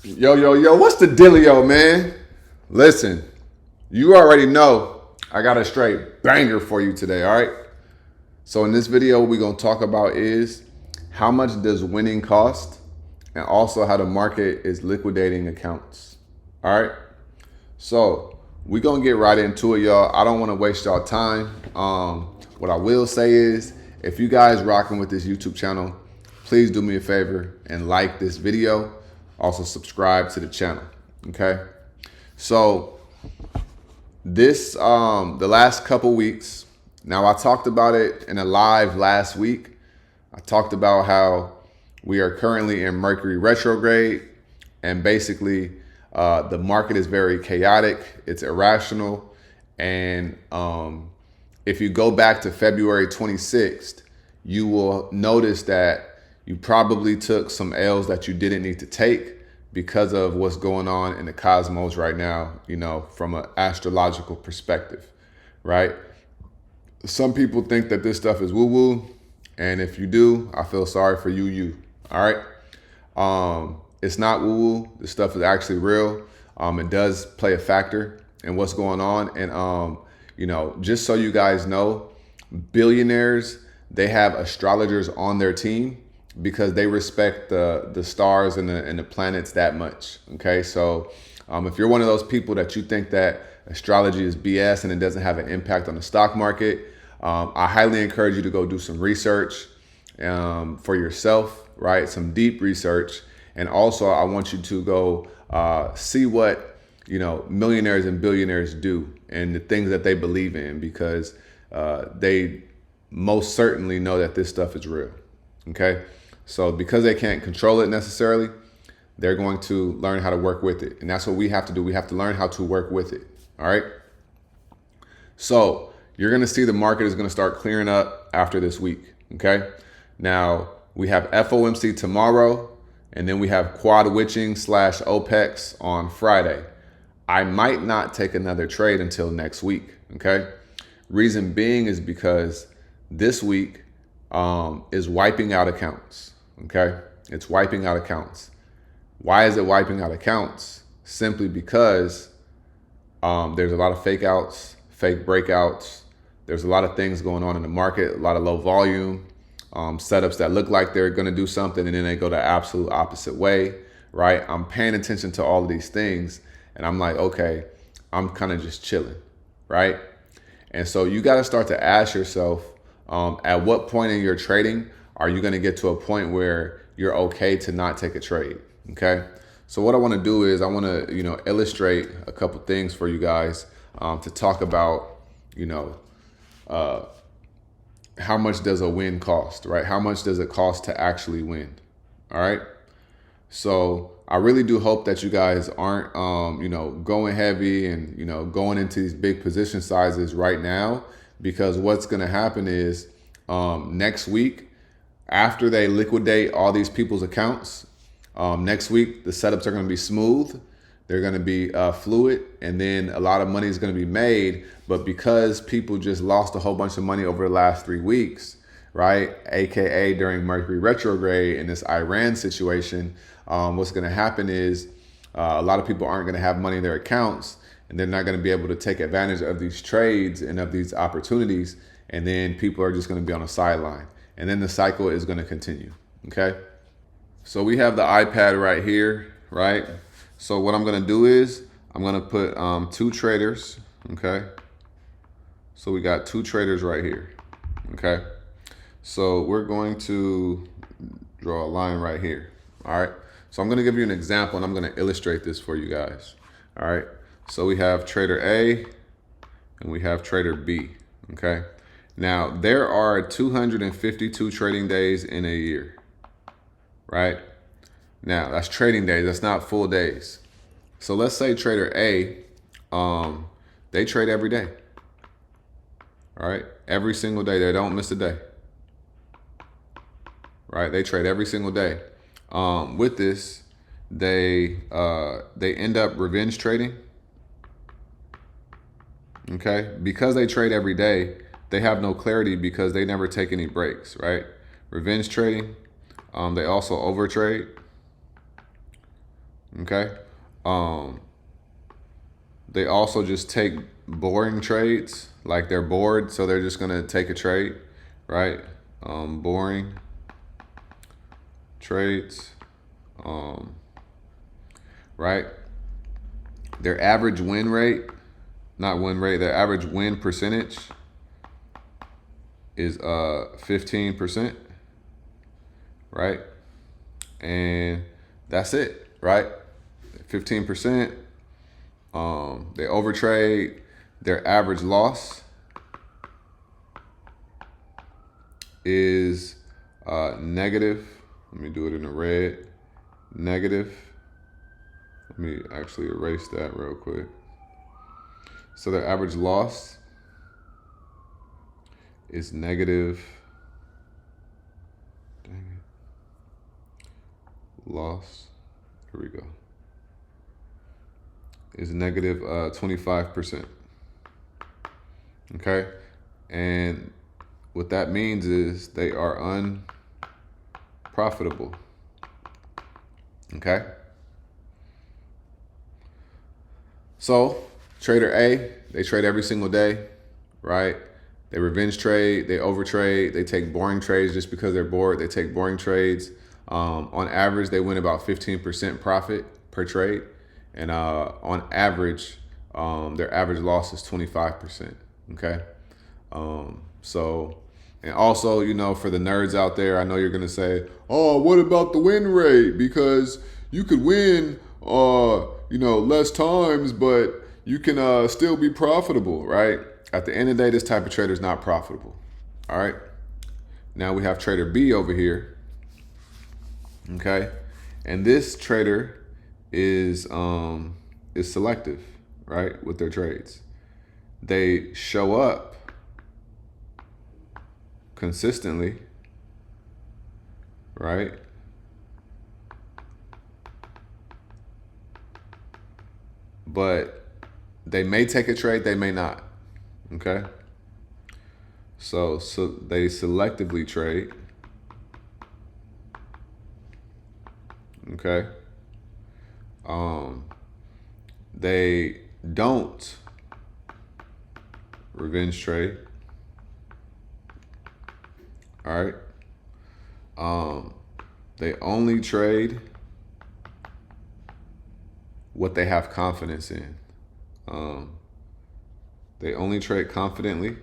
Yo, what's the dealio, man? Listen, you already know I got a straight banger for you today, all right? So in this video, what we're gonna talk about is how much does winning cost and also how the market is liquidating accounts. All right. So we're gonna get right into it, y'all. I don't wanna waste y'all time. What I will say is if you guys rocking with this YouTube channel, please do me a favor and like this video. Also subscribe to the channel. Okay. So the last couple weeks, now I talked about it in a live last week. I talked about how we are currently in Mercury retrograde, and basically the market is very chaotic. It's irrational. And if you go back to February 26th, you will notice that you probably took some L's that you didn't need to take because of what's going on in the cosmos right now, from an astrological perspective, right? Some people think that this stuff is woo-woo. And if you do, I feel sorry for you. All right. It's not woo-woo. This stuff is actually real. It does play a factor in what's going on. And, just so you guys know, billionaires, they have astrologers on their team because they respect the stars and the planets that much. Okay. So if you're one of those people that you think that astrology is BS and it doesn't have an impact on the stock market, I highly encourage you to go do some research for yourself, right? Some deep research. And also I want you to go see what, millionaires and billionaires do and the things that they believe in, because they most certainly know that this stuff is real. Okay. So because they can't control it necessarily, they're going to learn how to work with it. And that's what we have to do. We have to learn how to work with it. All right. So you're going to see the market is going to start clearing up after this week. Okay. Now we have FOMC tomorrow, and then we have quad witching / OPEX on Friday. I might not take another trade until next week. Okay. Reason being is because this week is wiping out accounts. Okay. It's wiping out accounts. Why is it wiping out accounts? Simply because there's a lot of fake outs, fake breakouts. There's a lot of things going on in the market, a lot of low volume, setups that look like they're going to do something and then they go the absolute opposite way, right? I'm paying attention to all of these things and I'm like, okay, I'm kind of just chilling, right? And so you got to start to ask yourself, at what point in your trading are you going to get to a point where you're okay to not take a trade? Okay. So what I want to do is I want to, illustrate a couple things for you guys to talk about, how much does a win cost, right? How much does it cost to actually win? All right. So I really do hope that you guys aren't, going heavy and, going into these big position sizes right now, because what's going to happen is next week, after they liquidate all these people's accounts, next week, the setups are going to be smooth. They're going to be fluid, and then a lot of money is going to be made. But because people just lost a whole bunch of money over the last 3 weeks, right? AKA during Mercury retrograde and this Iran situation, what's going to happen is a lot of people aren't going to have money in their accounts, and they're not going to be able to take advantage of these trades and of these opportunities. And then people are just going to be on the sideline, and then the cycle is going to continue. Okay. So we have the iPad right here, right? So what I'm going to do is I'm going to put 2 traders. Okay. So we got 2 traders right here. Okay. So we're going to draw a line right here. All right. So I'm going to give you an example and I'm going to illustrate this for you guys. All right. So we have trader A and we have trader B. Okay. Now there are 252 trading days in a year. Right? Now that's trading days. That's not full days. So let's say trader A, they trade every day. All right. Every single day. They don't miss a day. Right. They trade every single day. With this, they end up revenge trading. Okay. Because they trade every day, they have no clarity because they never take any breaks. Right. Revenge trading. They also overtrade. Okay. Um, they also just take boring trades, like they're bored, so they're just gonna take a trade, right? Boring trades, um, right? Their average win rate, not win rate, their average win percentage is 15%, right? And that's it, right? 15%. They overtrade. Their average loss is negative. Let me do it in the red. Negative. Let me actually erase that real quick. So their average loss is negative. Dang it. Loss. Here we go. Is negative 25%. Okay? And what that means is they are unprofitable. Okay? So, trader A, they trade every single day, right? They revenge trade, they overtrade, they take boring trades just because they're bored. They take boring trades. On average, they win about 15% profit per trade. And on average, their average loss is 25%. Okay. So, and also, for the nerds out there, I know you're going to say, oh, what about the win rate? Because you could win, less times, but you can still be profitable, right? At the end of the day, this type of trader is not profitable. All right. Now we have trader B over here. Okay. And this trader is selective, right, with their trades. They show up consistently, right? But they may take a trade, they may not. Okay? So they selectively trade. Okay? They don't revenge trade. All right? They only trade what they have confidence in. They only trade confidently,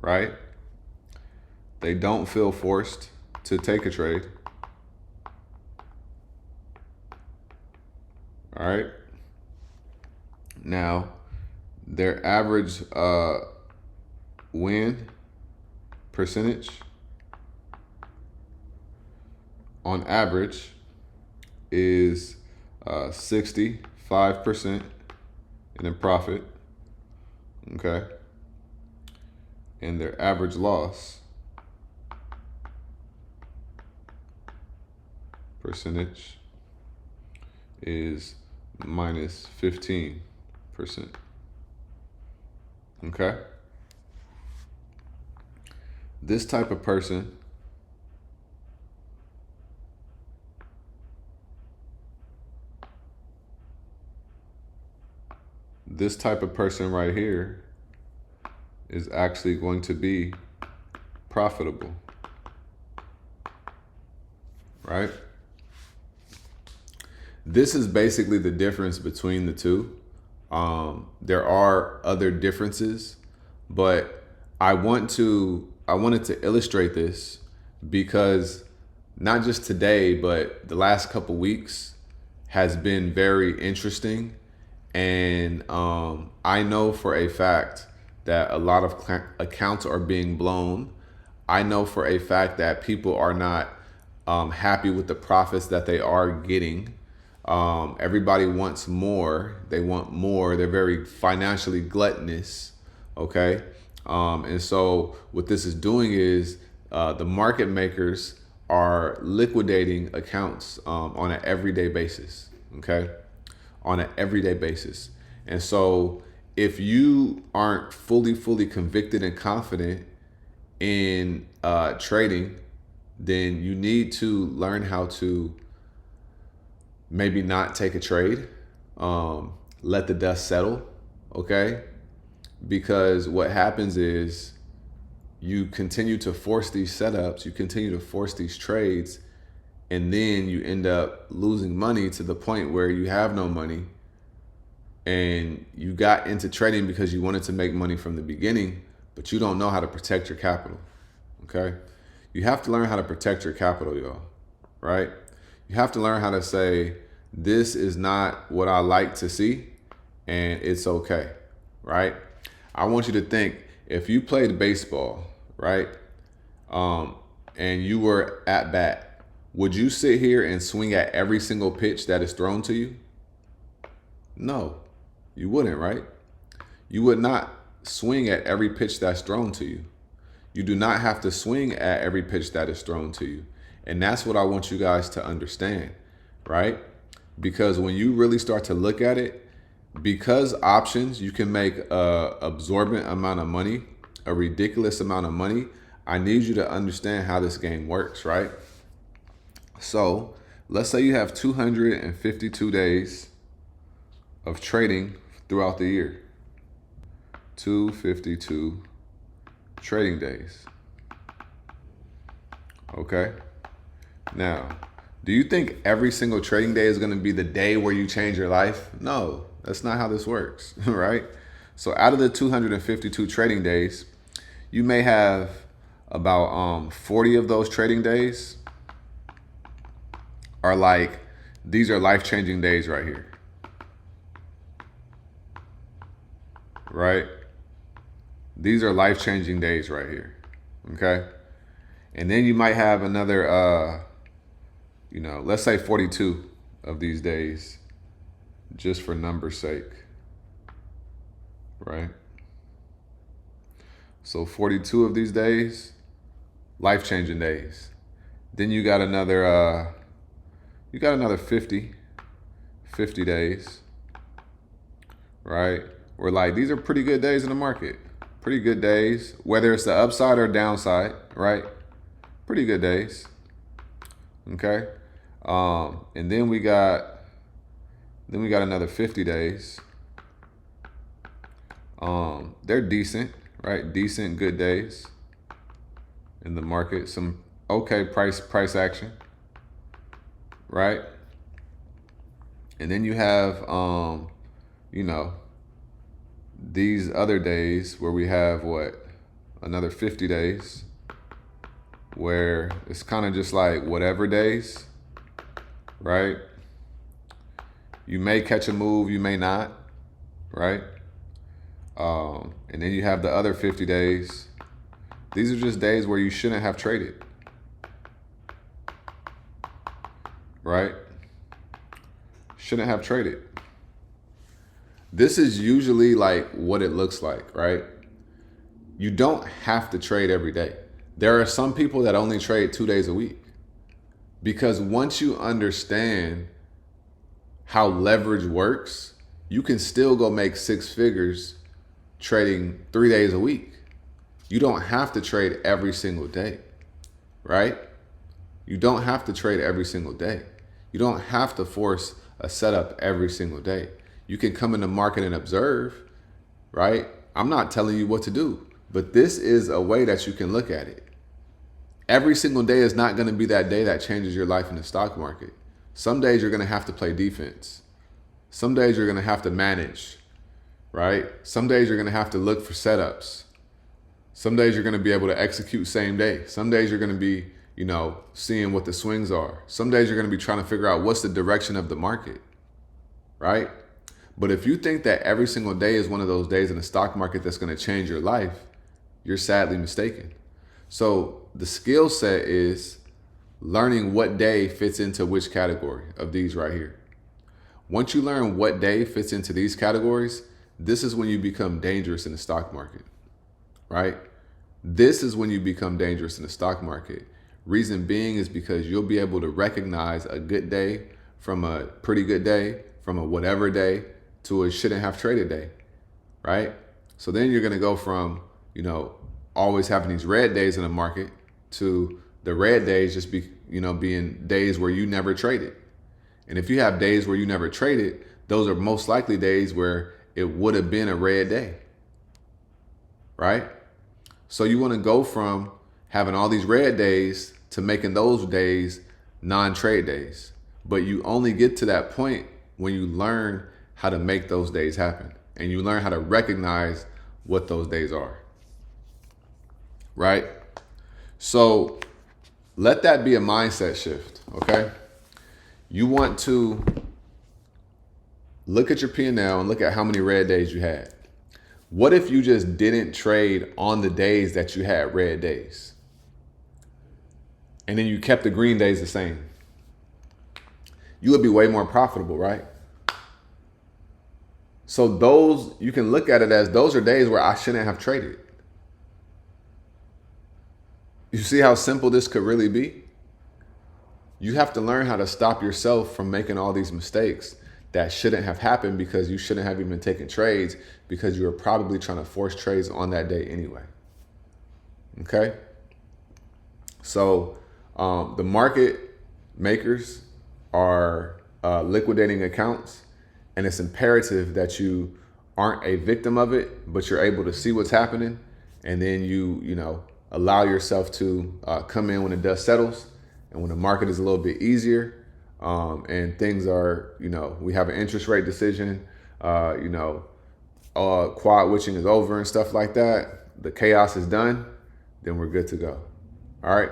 right? They don't feel forced to take a trade. All right. Now, their average win percentage on average is 65% in profit. Okay. And their average loss percentage is minus 15%. Okay. This type of person right here is actually going to be profitable, right? This is basically the difference between the two. There are other differences, but I wanted to illustrate this because not just today, but the last couple weeks has been very interesting. And I know for a fact that a lot of accounts are being blown. I know for a fact that people are not happy with the profits that they are getting. Everybody wants more. They want more. They're very financially gluttonous. Okay. And so what this is doing is the market makers are liquidating accounts on an everyday basis. Okay. On an everyday basis. And so if you aren't fully convicted and confident in trading, then you need to learn how to maybe not take a trade, let the dust settle, okay? Because what happens is you continue to force these setups, you continue to force these trades, and then you end up losing money to the point where you have no money. And you got into trading because you wanted to make money from the beginning, but you don't know how to protect your capital, okay? You have to learn how to protect your capital, y'all, right? You have to learn how to say, this is not what I like to see, and it's okay, right? I want you to think, if you played baseball, right, and you were at bat, would you sit here and swing at every single pitch that is thrown to you? No, you wouldn't, right? You would not swing at every pitch that's thrown to you. You do not have to swing at every pitch that is thrown to you. And that's what I want you guys to understand, right? Because when you really start to look at it, because options, you can make a absorbent amount of money, a ridiculous amount of money. I need you to understand how this game works, right? So let's say you have 252 days of trading throughout the year. 252 trading days. Okay. Now, do you think every single trading day is going to be the day where you change your life? No, that's not how this works, right? So out of the 252 trading days, you may have about 40 of those trading days are like, these are life-changing days right here, right? These are life-changing days right here, okay? And then you might have another, let's say 42 of these days, just for number's sake, right? So 42 of these days, life-changing days. Then you got another 50 days, right? Where like, these are pretty good days in the market. Pretty good days, whether it's the upside or downside, right? Pretty good days, okay? And then we got another 50 days. They're decent, right? Decent, good days in the market. Some okay price action, right? And then you have, these other days where we have another 50 days where it's kind of just like whatever days, right? You may catch a move, you may not, right? And then you have the other 50 days. These are just days where you shouldn't have traded, right? Shouldn't have traded. This is usually like what it looks like, right? You don't have to trade every day. There are some people that only trade 2 days a week, because once you understand how leverage works, you can still go make 6 figures trading 3 days a week. You don't have to trade every single day, right? You don't have to trade every single day. You don't have to force a setup every single day. You can come in the market and observe, right? I'm not telling you what to do, but this is a way that you can look at it. Every single day is not going to be that day that changes your life in the stock market. Some days you're going to have to play defense. Some days you're going to have to manage, right? Some days you're going to have to look for setups. Some days you're going to be able to execute same day. Some days you're going to be, seeing what the swings are. Some days you're going to be trying to figure out what's the direction of the market, right? But if you think that every single day is one of those days in the stock market that's going to change your life, you're sadly mistaken. So the skill set is learning what day fits into which category of these right here. Once you learn what day fits into these categories, this is when you become dangerous in the stock market, right? This is when you become dangerous in the stock market. Reason being is because you'll be able to recognize a good day from a pretty good day, from a whatever day to a shouldn't have traded day, right? So then you're going to go from, always having these red days in the market to the red days just being days where you never traded. And if you have days where you never traded, those are most likely days where it would have been a red day, right? So you want to go from having all these red days to making those days non-trade days. But you only get to that point when you learn how to make those days happen and you learn how to recognize what those days are, right? So let that be a mindset shift, okay? You want to look at your P&L and look at how many red days you had. What if you just didn't trade on the days that you had red days? And then you kept the green days the same. You would be way more profitable, right? So those, you can look at it as those are days where I shouldn't have traded. You see how simple this could really be? You have to learn how to stop yourself from making all these mistakes that shouldn't have happened because you shouldn't have even taken trades because you were probably trying to force trades on that day anyway. Okay? So the market makers are liquidating accounts, and it's imperative that you aren't a victim of it, but you're able to see what's happening, and then you allow yourself to come in when the dust settles and when the market is a little bit easier. And things are, we have an interest rate decision, quad witching is over and stuff like that. The chaos is done, then we're good to go. All right.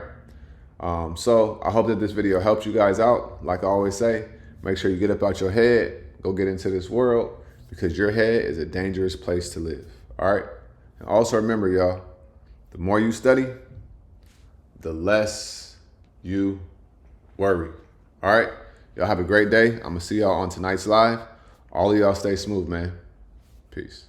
So I hope that this video helps you guys out. Like I always say, make sure you get up out your head, go get into this world because your head is a dangerous place to live. All right. And also remember, y'all, the more you study, the less you worry. All right. Y'all have a great day. I'm going to see y'all on tonight's live. All of y'all stay smooth, man. Peace.